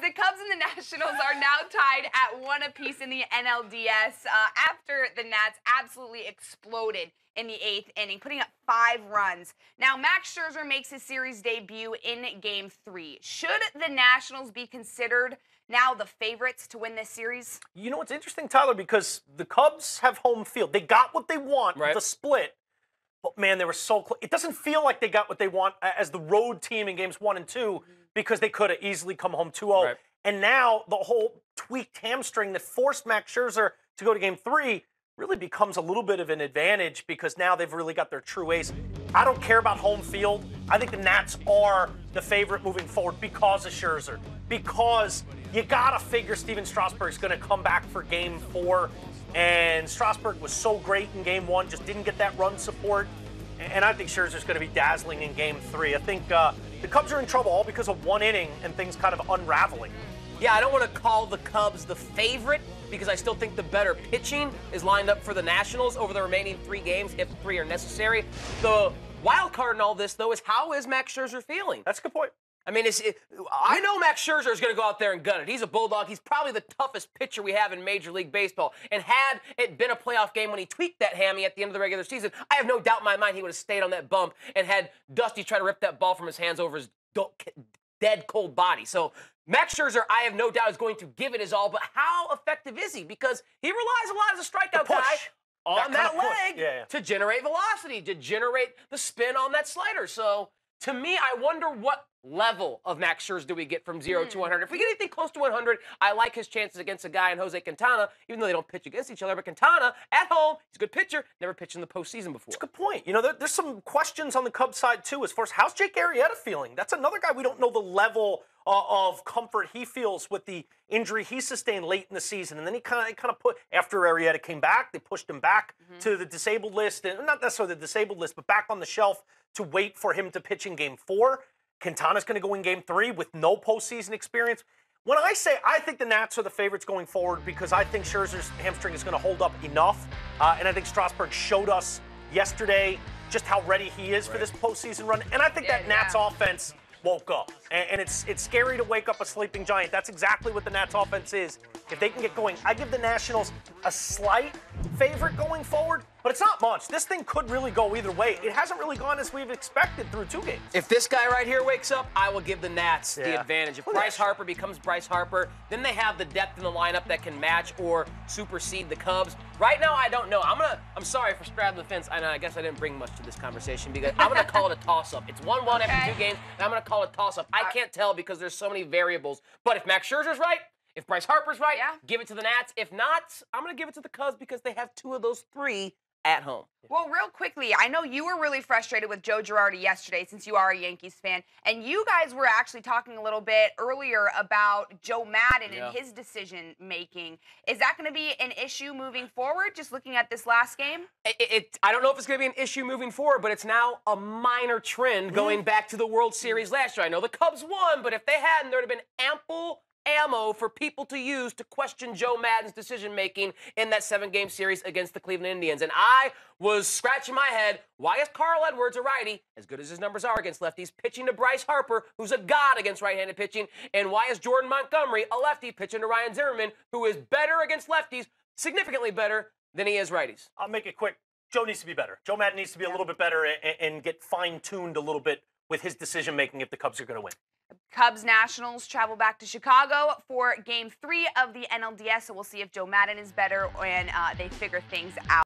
The Cubs and the Nationals are now tied at 1 apiece in the NLDS after the Nats absolutely exploded in the 8th inning, putting up 5 runs. Now, Max Scherzer makes his series debut in Game 3. Should the Nationals be considered now the favorites to win this series? You know what's interesting, Tyler, because the Cubs have home field. They got what they want, the split. But, man, they were so close. It doesn't feel like they got what they want as the road team in Games 1 and 2 because they could have easily come home 2-0. Right. And now the whole tweaked hamstring that forced Max Scherzer to go to Game 3 really becomes a little bit of an advantage because now they've really got their true ace. I don't care about home field. I think the Nats are the favorite moving forward because of Scherzer. Because you got to figure Steven Strasburg's going to come back for Game 4. And Strasburg was so great in Game 1, just didn't get that run support. And I think Scherzer's going to be dazzling in Game 3. I think the Cubs are in trouble all because of one inning and things kind of unraveling. Yeah, I don't want to call the Cubs the favorite because I still think the better pitching is lined up for the Nationals over the remaining 3 games if 3 are necessary. The wild card in all this, though, is how is Max Scherzer feeling? That's a good point. I mean, I know Max Scherzer is going to go out there and gun it. He's a bulldog. He's probably the toughest pitcher we have in Major League Baseball. And had it been a playoff game when he tweaked that hammy at the end of the regular season, I have no doubt in my mind he would have stayed on that bump and had Dusty try to rip that ball from his hands over his dead, cold body. So Max Scherzer, I have no doubt, is going to give it his all. But how effective is he? Because he relies a lot as a strikeout guy on that leg to generate velocity, to generate the spin on that slider. So to me, I wonder what level of Max Scherzer do we get from 0 to 100. If we get anything close to 100, I like his chances against a guy in Jose Quintana, even though they don't pitch against each other. But Quintana, at home, he's a good pitcher, never pitched in the postseason before. That's a good point. You know, there's some questions on the Cubs side, too, as far as how's Jake Arrieta feeling? That's another guy we don't know the level of comfort he feels with the injury he sustained late in the season. And then he kind of put, after Arrieta came back, they pushed him back to the disabled list, and not necessarily the disabled list, but back on the shelf to wait for him to pitch in Game 4. Quintana's going to go in Game 3 with no postseason experience. When I say I think the Nats are the favorites going forward because I think Scherzer's hamstring is going to hold up enough, and I think Strasburg showed us yesterday just how ready he is for this postseason run, and I think that Nats offense woke up. And it's scary to wake up a sleeping giant. That's exactly what the Nats offense is. If they can get going, I give the Nationals a slight favorite going forward, but it's not much. This thing could really go either way. It hasn't really gone as we've expected through 2 games. If this guy right here wakes up, I will give the Nats the advantage. If Bryce Harper becomes Bryce Harper, then they have the depth in the lineup that can match or supersede the Cubs. Right now, I don't know. I'm sorry for straddling the fence. I guess I didn't bring much to this conversation because I'm going to call it a toss-up. It's 1-1 after 2 games, and I'm going to call it a toss-up. I can't tell because there's so many variables. But if Max Scherzer's right, if Bryce Harper's right, give it to the Nats. If not, I'm going to give it to the Cubs because they have 2 of those 3 at home. Well, real quickly, I know you were really frustrated with Joe Girardi yesterday since you are a Yankees fan, and you guys were actually talking a little bit earlier about Joe Madden and his decision-making. Is that going to be an issue moving forward, just looking at this last game? I don't know if it's going to be an issue moving forward, but it's now a minor trend going back to the World Series last year. I know the Cubs won, but if they hadn't, there would have been ample ammo for people to use to question Joe Madden's decision-making in that 7-game series against the Cleveland Indians. And I was scratching my head, why is Carl Edwards, a righty, as good as his numbers are against lefties, pitching to Bryce Harper, who's a god against right-handed pitching? And why is Jordan Montgomery, a lefty, pitching to Ryan Zimmerman, who is better against lefties, significantly better than he is righties? I'll make it quick. Joe needs to be better. Joe Madden needs to be a little bit better and get fine-tuned a little bit with his decision-making if the Cubs are going to win. Cubs Nationals travel back to Chicago for Game 3 of the NLDS, so we'll see if Joe Madden is better and they figure things out.